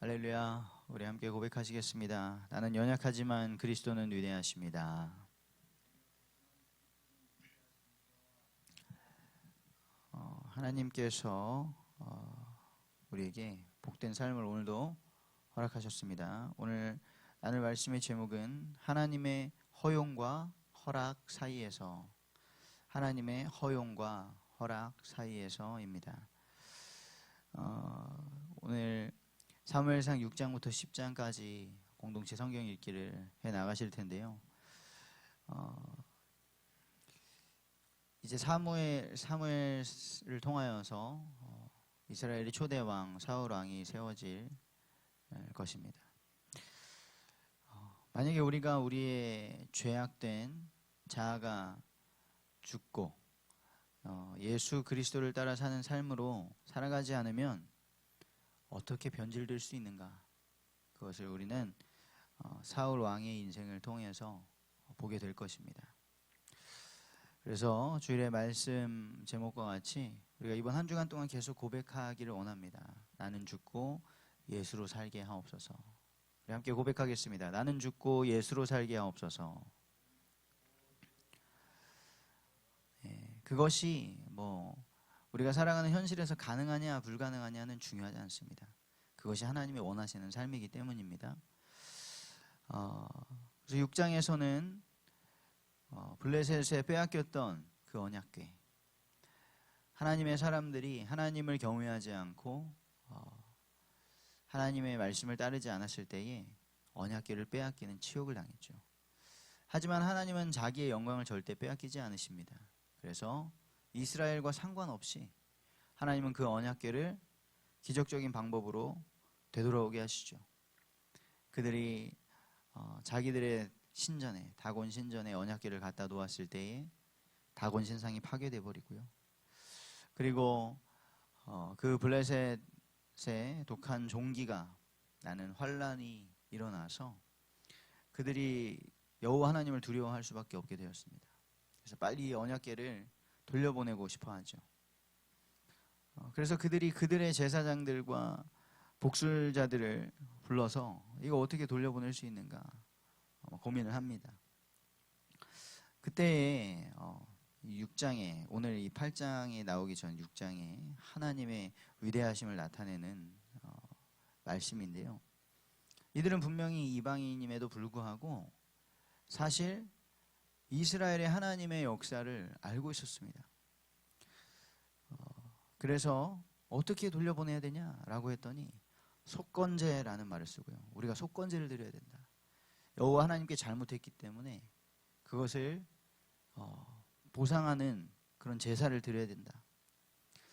할렐루야. 우리 함께 고백하시겠습니다. 나는 연약하지만 그리스도는 위대하십니다. 하나님께서 우리에게 복된 삶을 오늘도 허락하셨습니다. 오늘 나눌 말씀의 제목은 하나님의 허용과 허락 사이에서, 하나님의 허용과 허락 사이에서입니다. 오늘 사무엘상 6장부터 10장까지 공동체 성경 읽기를 해 나가실 텐데요. 이제 사무엘을 통하여서 이스라엘의 초대 왕 사울 왕이 세워질 것입니다. 만약에 우리가 우리의 죄악된 자아가 죽고 예수 그리스도를 따라 사는 삶으로 살아가지 않으면 어떻게 변질될 수 있는가? 그것을 우리는 사울 왕의 인생을 통해서 보게 될 것입니다. 그래서 주일의 말씀 제목과 같이 우리가 이번 한 주간 동안 계속 고백하기를 원합니다. 나는 죽고 예수로 살게 하옵소서. 우리 함께 고백하겠습니다. 나는 죽고 예수로 살게 하옵소서. 그것이 우리가 살아가는 현실에서 가능하냐 불가능하냐는 중요하지 않습니다. 그것이 하나님이 원하시는 삶이기 때문입니다. 그래서 6장에서는 블레셋에 빼앗겼던 그 언약궤, 하나님의 사람들이 하나님을 경외하지 않고 하나님의 말씀을 따르지 않았을 때에 언약궤를 빼앗기는 치욕을 당했죠. 하지만 하나님은 자기의 영광을 절대 빼앗기지 않으십니다. 그래서 이스라엘과 상관없이 하나님은 그 언약궤를 기적적인 방법으로 되돌아오게 하시죠. 그들이 자기들의 신전에, 다곤 신전에 언약궤를 갖다 놓았을 때에 다곤 신상이 파괴돼 버리고요. 그리고 그 블레셋의 독한 종기가 나는 환란이 일어나서 그들이 여호와 하나님을 두려워할 수밖에 없게 되었습니다. 그래서 빨리 언약궤를 돌려보내고 싶어 하죠. 그래서 그들의 제사장들과 복술자들을 불러서 이거 어떻게 돌려보낼 수 있는가 고민을 합니다. 그때에 6장에, 오늘 이 8장에 나오기 전 6장에 하나님의 위대하심을 나타내는 말씀인데요. 이들은 분명히 이방인임에도 불구하고 사실 이스라엘의 하나님의 역사를 알고 있었습니다. 그래서 어떻게 돌려보내야 되냐라고 했더니 속건제라는 말을 쓰고요. 우리가 속건제를 드려야 된다. 여호와 하나님께 잘못했기 때문에 그것을 보상하는 그런 제사를 드려야 된다.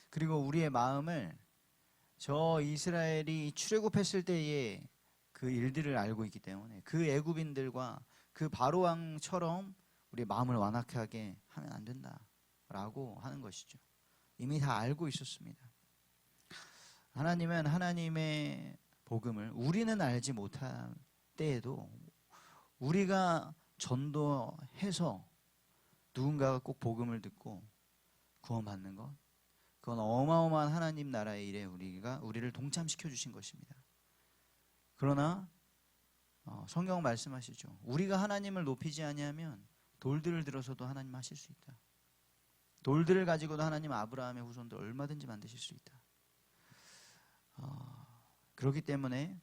그리고 우리의 마음을 저 이스라엘이 출애굽했을 때의 그 일들을 알고 있기 때문에 그 애굽인들과 그 바로 왕처럼 우리의 마음을 완악하게 하면 안 된다라고 하는 것이죠. 이미 다 알고 있었습니다. 하나님은 하나님의 복음을 우리는 알지 못할 때에도 우리가 전도해서 누군가가 꼭 복음을 듣고 구원받는 것, 그건 어마어마한 하나님 나라의 일에 우리를 동참시켜 주신 것입니다. 그러나 성경은 말씀하시죠. 우리가 하나님을 높이지 아니하면 돌들을 들어서도 하나님 하실 수 있다. 돌들을 가지고도 하나님 아브라함의 후손들 얼마든지 만드실 수 있다. 그렇기 때문에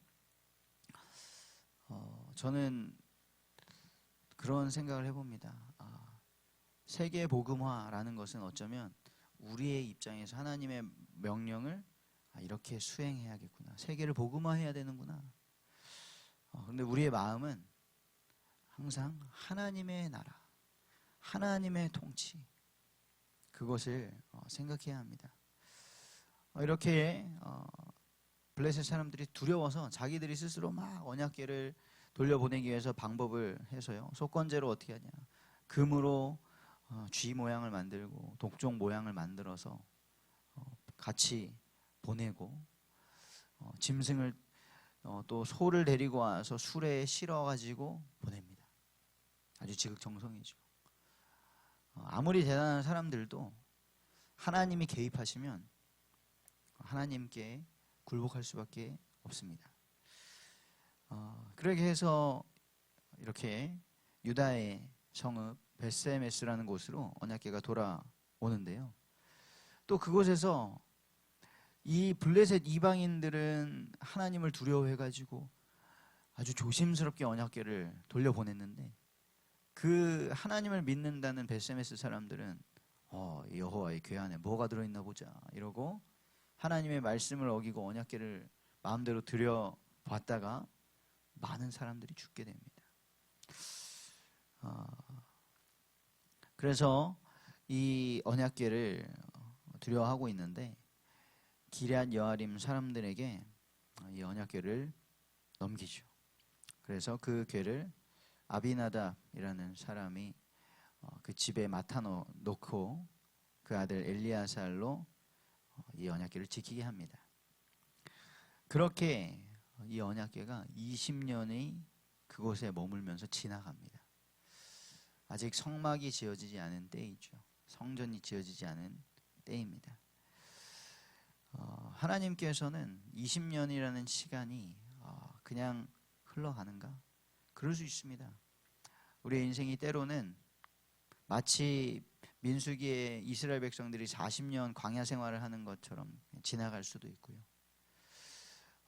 저는 그런 생각을 해봅니다. 세계 복음화라는 것은 어쩌면 우리의 입장에서 하나님의 명령을 이렇게 수행해야겠구나. 세계를 복음화해야 되는구나. 그런데 우리의 마음은 항상 하나님의 나라, 하나님의 통치, 그것을 생각해야 합니다. 이렇게 블레셋 사람들이 두려워서 자기들이 스스로 막 언약궤를 돌려보내기 위해서 방법을 해서요. 속건제로 어떻게 하냐. 금으로 쥐 모양을 만들고 독종 모양을 만들어서 같이 보내고 짐승을 또 소를 데리고 와서 수레에 실어가지고 보냅니다. 아주 지극정성이죠. 아무리 대단한 사람들도 하나님이 개입하시면 하나님께 굴복할 수밖에 없습니다. 그렇게 해서 이렇게 유다의 성읍 베스메스라는 곳으로 언약궤가 돌아오는데요. 또 그곳에서 이 블레셋 이방인들은 하나님을 두려워해가지고 아주 조심스럽게 언약궤를 돌려보냈는데, 그 하나님을 믿는다는 베스메스 사람들은 여호와의 궤 안에 뭐가 들어있나 보자 이러고 하나님의 말씀을 어기고 언약궤를 마음대로 들여봤다가 많은 사람들이 죽게 됩니다. 그래서 이 언약궤를 두려워하고 있는데 기럇 여아림 사람들에게 이 언약궤를 넘기죠. 그래서 그 궤를 아비나답이라는 사람이 그 집에 맡아 놓고 그 아들 엘리아살로 이 언약궤를 지키게 합니다. 그렇게 이 언약궤가 20년이 그곳에 머물면서 지나갑니다. 아직 성막이 지어지지 않은 때이죠. 성전이 지어지지 않은 때입니다. 하나님께서는 20년이라는 시간이 그냥 흘러가는가? 그럴 수 있습니다. 우리의 인생이 때로는 마치 민수기에 이스라엘 백성들이 40년 광야 생활을 하는 것처럼 지나갈 수도 있고요.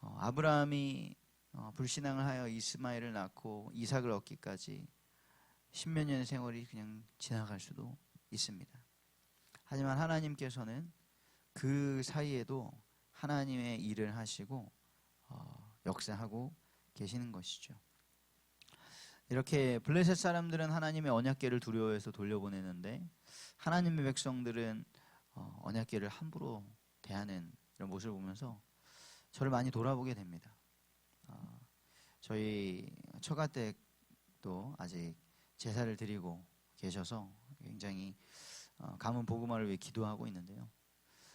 아브라함이 불신앙을 하여 이스마엘을 낳고 이삭을 얻기까지 10몇 년의 세월이 그냥 지나갈 수도 있습니다. 하지만 하나님께서는 그 사이에도 하나님의 일을 하시고 역사하고 계시는 것이죠. 이렇게 블레셋 사람들은 하나님의 언약궤를 두려워해서 돌려보내는데 하나님의 백성들은 언약궤를 함부로 대하는 이런 모습을 보면서 저를 많이 돌아보게 됩니다. 저희 처가댁도 아직 제사를 드리고 계셔서 굉장히 가문 복음화를 위해 기도하고 있는데요.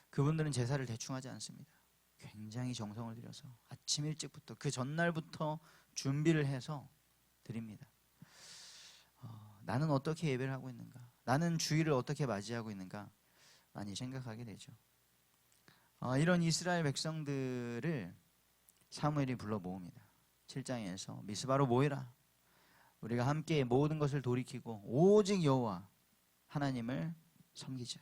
그분들은 제사를 대충 하지 않습니다. 굉장히 정성을 들여서 아침 일찍부터 그 전날부터 준비를 해서 드립니다. 나는 어떻게 예배를 하고 있는가? 나는 주일을 어떻게 맞이하고 있는가? 많이 생각하게 되죠. 이런 이스라엘 백성들을 사무엘이 불러 모읍니다. 7장에서 미스바로 모이라. 우리가 함께 모든 것을 돌이키고 오직 여호와 하나님을 섬기자.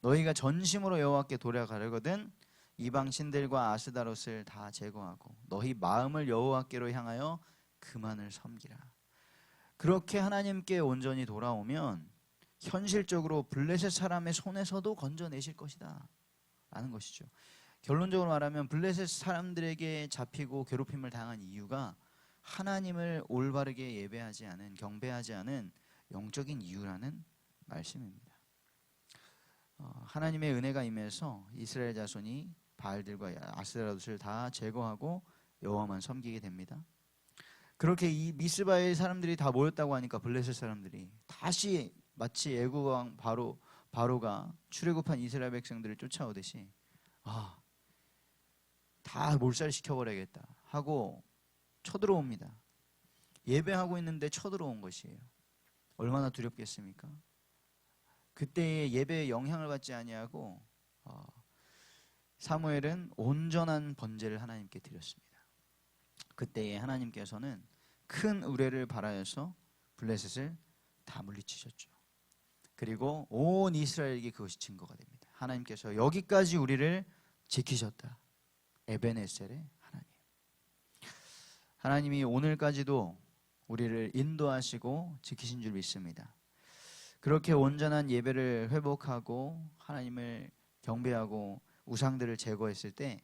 너희가 전심으로 여호와께 돌아가려거든 이방 신들과 아스다롯을 다 제거하고 너희 마음을 여호와께로 향하여 그만을 섬기라. 그렇게 하나님께 온전히 돌아오면 현실적으로 블레셋 사람의 손에서도 건져내실 것이다 라는 것이죠. 결론적으로 말하면 블레셋 사람들에게 잡히고 괴롭힘을 당한 이유가 하나님을 올바르게 예배하지 않은, 경배하지 않은 영적인 이유라는 말씀입니다. 하나님의 은혜가 임해서 이스라엘 자손이 바알들과 아스라롯을 다 제거하고 여호와만 섬기게 됩니다. 그렇게 이 미스바의 사람들이 다 모였다고 하니까 블레셋 사람들이 다시 마치 애굽 왕 바로가 출애굽한 이스라엘 백성들을 쫓아오듯이 다 몰살시켜버려야겠다 하고 쳐들어옵니다. 예배하고 있는데 쳐들어온 것이에요. 얼마나 두렵겠습니까? 그때의 예배에 영향을 받지 아니하고 사무엘은 온전한 번제를 하나님께 드렸습니다. 그때에 하나님께서는 큰 우레를 발하여서 블레셋을 다 물리치셨죠. 그리고 온 이스라엘에게 그것이 증거가 됩니다. 하나님께서 여기까지 우리를 지키셨다. 에베네셀의 하나님. 하나님이 오늘까지도 우리를 인도하시고 지키신 줄 믿습니다. 그렇게 온전한 예배를 회복하고 하나님을 경배하고 우상들을 제거했을 때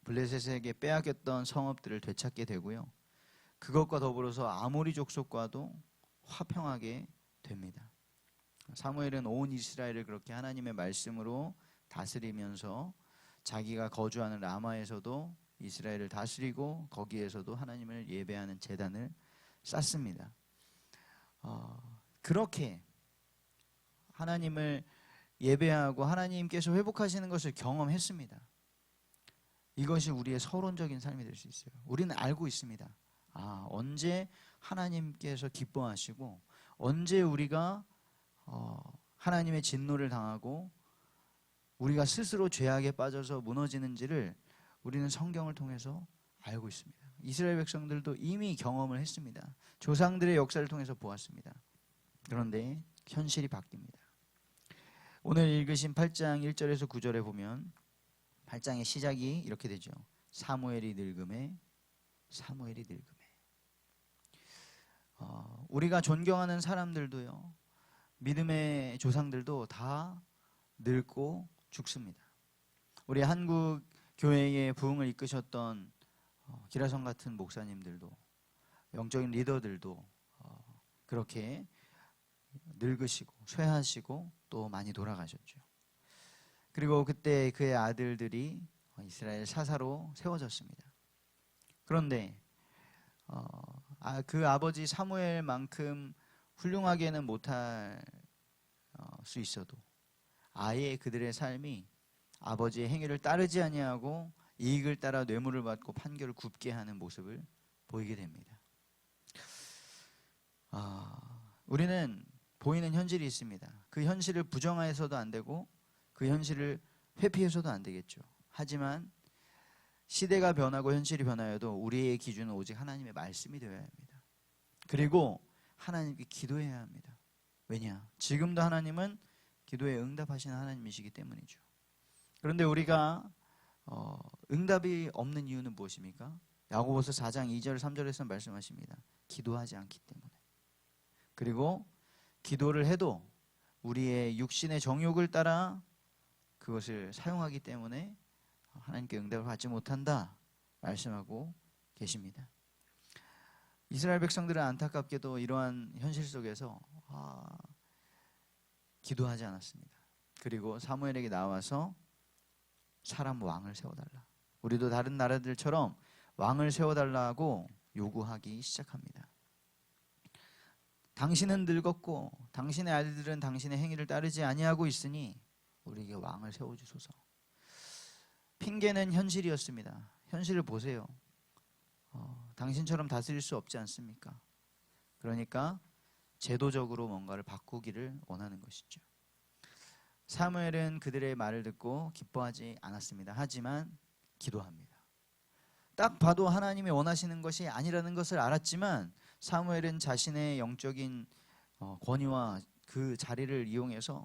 블레셋에게 빼앗겼던 성읍들을 되찾게 되고요. 그것과 더불어서 아모리 족속과도 화평하게 됩니다. 사무엘은 온 이스라엘을 그렇게 하나님의 말씀으로 다스리면서 자기가 거주하는 라마에서도 이스라엘을 다스리고 거기에서도 하나님을 예배하는 제단을 쌓습니다. 그렇게 하나님을 예배하고 하나님께서 회복하시는 것을 경험했습니다. 이것이 우리의 서론적인 삶이 될 수 있어요. 우리는 알고 있습니다. 언제 하나님께서 기뻐하시고 언제 우리가 하나님의 진노를 당하고 우리가 스스로 죄악에 빠져서 무너지는지를 우리는 성경을 통해서 알고 있습니다. 이스라엘 백성들도 이미 경험을 했습니다. 조상들의 역사를 통해서 보았습니다. 그런데 현실이 바뀝니다. 오늘 읽으신 8장 1절에서 9절에 보면 8장의 시작이 이렇게 되죠. 사무엘이 늙음에 사무엘이 늙음에. 우리가 존경하는 사람들도요, 믿음의 조상들도 다 늙고 죽습니다. 우리 한국 교회의 부흥을 이끄셨던 기라성 같은 목사님들도, 영적인 리더들도 그렇게 늙으시고 쇠하시고 또 많이 돌아가셨죠. 그리고 그때 그의 아들들이 이스라엘 사사로 세워졌습니다. 그런데 그 아버지 사무엘만큼 훌륭하게는 못할 수 있어도 아예 그들의 삶이 아버지의 행위를 따르지 아니하고 이익을 따라 뇌물을 받고 판결을 굽게 하는 모습을 보이게 됩니다. 우리는 보이는 현실이 있습니다. 그 현실을 부정해서도 안 되고 그 현실을 회피해서도 안 되겠죠. 하지만 시대가 변하고 현실이 변하여도 우리의 기준은 오직 하나님의 말씀이 되어야 합니다. 그리고 하나님께 기도해야 합니다. 왜냐? 지금도 하나님은 기도에 응답하시는 하나님이시기 때문이죠. 그런데 우리가 응답이 없는 이유는 무엇입니까? 야고보서 4장 2절 3절에서 말씀하십니다. 기도하지 않기 때문에. 그리고 기도를 해도 우리의 육신의 정욕을 따라 그것을 사용하기 때문에 하나님께 응답을 받지 못한다 말씀하고 계십니다. 이스라엘 백성들은 안타깝게도 이러한 현실 속에서 기도하지 않았습니다. 그리고 사무엘에게 나와서 사람 왕을 세워달라. 우리도 다른 나라들처럼 왕을 세워달라고 요구하기 시작합니다. 당신은 늙었고 당신의 아들들은 당신의 행위를 따르지 아니하고 있으니 우리에게 왕을 세워주소서. 핑계는 현실이었습니다. 현실을 보세요. 당신처럼 다스릴 수 없지 않습니까? 그러니까 제도적으로 뭔가를 바꾸기를 원하는 것이죠. 사무엘은 그들의 말을 듣고 기뻐하지 않았습니다. 하지만 기도합니다. 딱 봐도 하나님이 원하시는 것이 아니라는 것을 알았지만 사무엘은 자신의 영적인 권위와 그 자리를 이용해서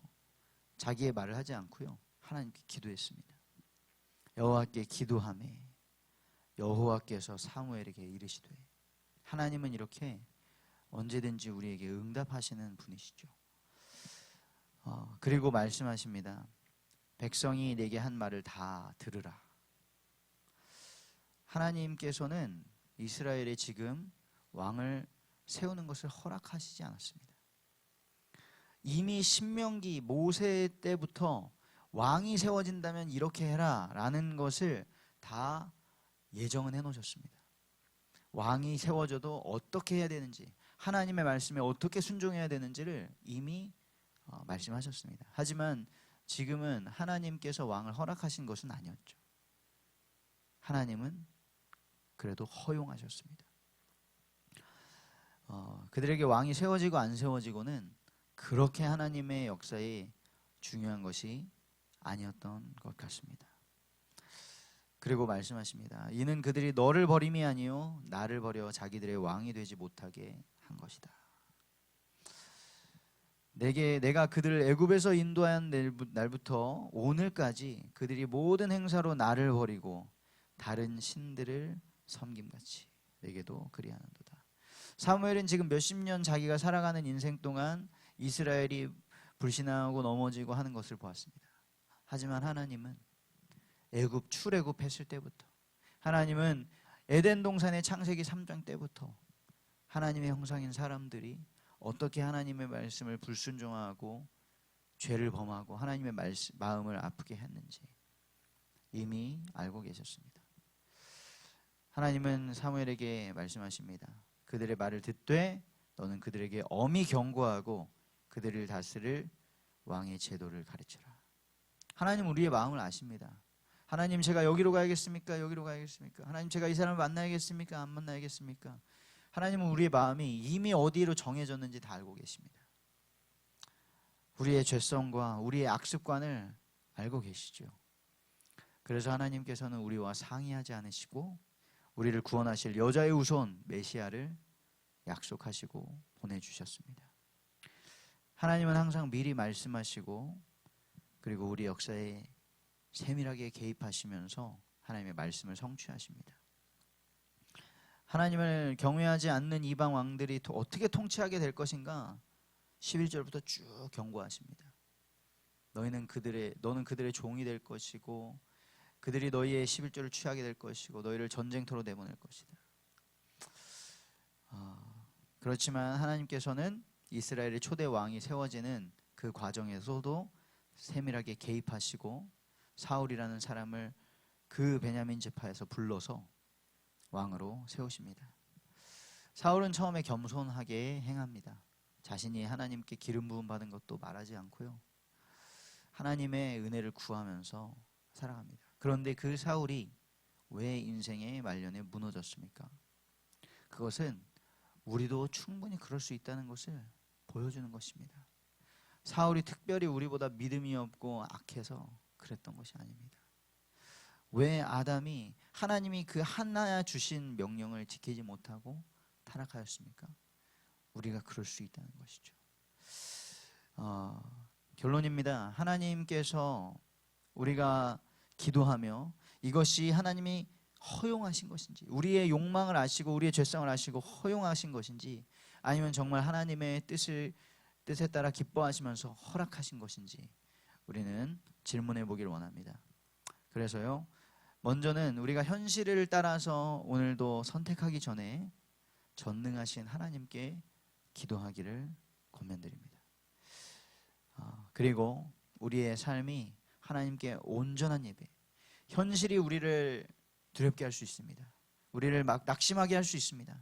자기의 말을 하지 않고요, 하나님께 기도했습니다. 여호와께 기도하매 여호와께서 사무엘에게 이르시되. 하나님은 이렇게 언제든지 우리에게 응답하시는 분이시죠. 그리고 말씀하십니다. 백성이 내게 한 말을 다 들으라. 하나님께서는 이스라엘에 지금 왕을 세우는 것을 허락하시지 않았습니다. 이미 신명기 모세 때부터 왕이 세워진다면 이렇게 해라 라는 것을 다 예정은 해놓으셨습니다. 왕이 세워져도 어떻게 해야 되는지, 하나님의 말씀에 어떻게 순종해야 되는지를 이미 말씀하셨습니다. 하지만 지금은 하나님께서 왕을 허락하신 것은 아니었죠. 하나님은 그래도 허용하셨습니다. 그들에게 왕이 세워지고 안 세워지고는 그렇게 하나님의 역사에 중요한 것이 아니었던 것 같습니다. 그리고 말씀하십니다. 이는 그들이 너를 버림이 아니요 나를 버려 자기들의 왕이 되지 못하게 한 것이다. 내가 그들을 애굽에서 인도한 날부터 오늘까지 그들이 모든 행사로 나를 버리고 다른 신들을 섬김같이 내게도 그리하는도다. 사무엘은 지금 몇십 년 자기가 살아가는 인생 동안 이스라엘이 불신하고 넘어지고 하는 것을 보았습니다. 하지만 하나님은 애굽 출애굽했을 때부터, 하나님은 에덴 동산의 창세기 3장 때부터 하나님의 형상인 사람들이 어떻게 하나님의 말씀을 불순종하고 죄를 범하고 하나님의 마음을 아프게 했는지 이미 알고 계셨습니다. 하나님은 사무엘에게 말씀하십니다. 그들의 말을 듣되 너는 그들에게 엄히 경고하고 그들을 다스릴 왕의 제도를 가르쳐라. 하나님은 우리의 마음을 아십니다. 하나님, 제가 여기로 가야겠습니까? 여기로 가야겠습니까? 하나님, 제가 이 사람을 만나야겠습니까? 안 만나야겠습니까? 하나님은 우리의 마음이 이미 어디로 정해졌는지 다 알고 계십니다. 우리의 죄성과 우리의 악습관을 알고 계시죠. 그래서 하나님께서는 우리와 상의하지 않으시고 우리를 구원하실 여자의 후손 메시아를 약속하시고 보내주셨습니다. 하나님은 항상 미리 말씀하시고 그리고 우리 역사에 세밀하게 개입하시면서 하나님의 말씀을 성취하십니다. 하나님을 경외하지 않는 이방 왕들이 어떻게 통치하게 될 것인가 11절부터 쭉 경고하십니다. 너는 그들의 종이 될 것이고 그들이 너희의 11조를 취하게 될 것이고 너희를 전쟁터로 내보낼 것이다. 그렇지만 하나님께서는 이스라엘의 초대 왕이 세워지는 그 과정에서도 세밀하게 개입하시고 사울이라는 사람을 그 베냐민 지파에서 불러서 왕으로 세우십니다. 사울은 처음에 겸손하게 행합니다. 자신이 하나님께 기름 부음 받은 것도 말하지 않고요. 하나님의 은혜를 구하면서 살아갑니다. 그런데 그 사울이 왜 인생의 말년에 무너졌습니까? 그것은 우리도 충분히 그럴 수 있다는 것을 보여주는 것입니다. 사울이 특별히 우리보다 믿음이 없고 악해서 그랬던 것이 아닙니다. 왜 아담이 하나님이 그 하나 주신 명령을 지키지 못하고 타락하였습니까? 우리가 그럴 수 있다는 것이죠. 결론입니다. 하나님께서 우리가 기도하며 이것이 하나님이 허용하신 것인지, 우리의 욕망을 아시고 우리의 죄성을 아시고 허용하신 것인지, 아니면 정말 하나님의 뜻에 따라 기뻐하시면서 허락하신 것인지 우리는 질문해 보기를 원합니다. 그래서요, 먼저는 우리가 현실을 따라서 오늘도 선택하기 전에 전능하신 하나님께 기도하기를 권면드립니다. 그리고 우리의 삶이 하나님께 온전한 예배, 현실이 우리를 두렵게 할 수 있습니다. 우리를 막 낙심하게 할 수 있습니다.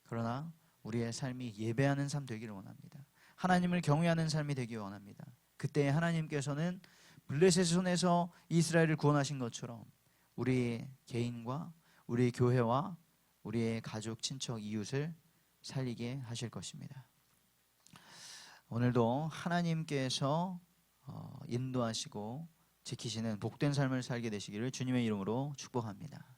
그러나 우리의 삶이 예배하는 삶 되기를 원합니다. 하나님을 경외하는 삶이 되기 원합니다. 그때 하나님께서는 블레셋의 손에서 이스라엘을 구원하신 것처럼 우리 개인과 우리 교회와 우리의 가족, 친척, 이웃을 살리게 하실 것입니다. 오늘도 하나님께서 인도하시고 지키시는 복된 삶을 살게 되시기를 주님의 이름으로 축복합니다.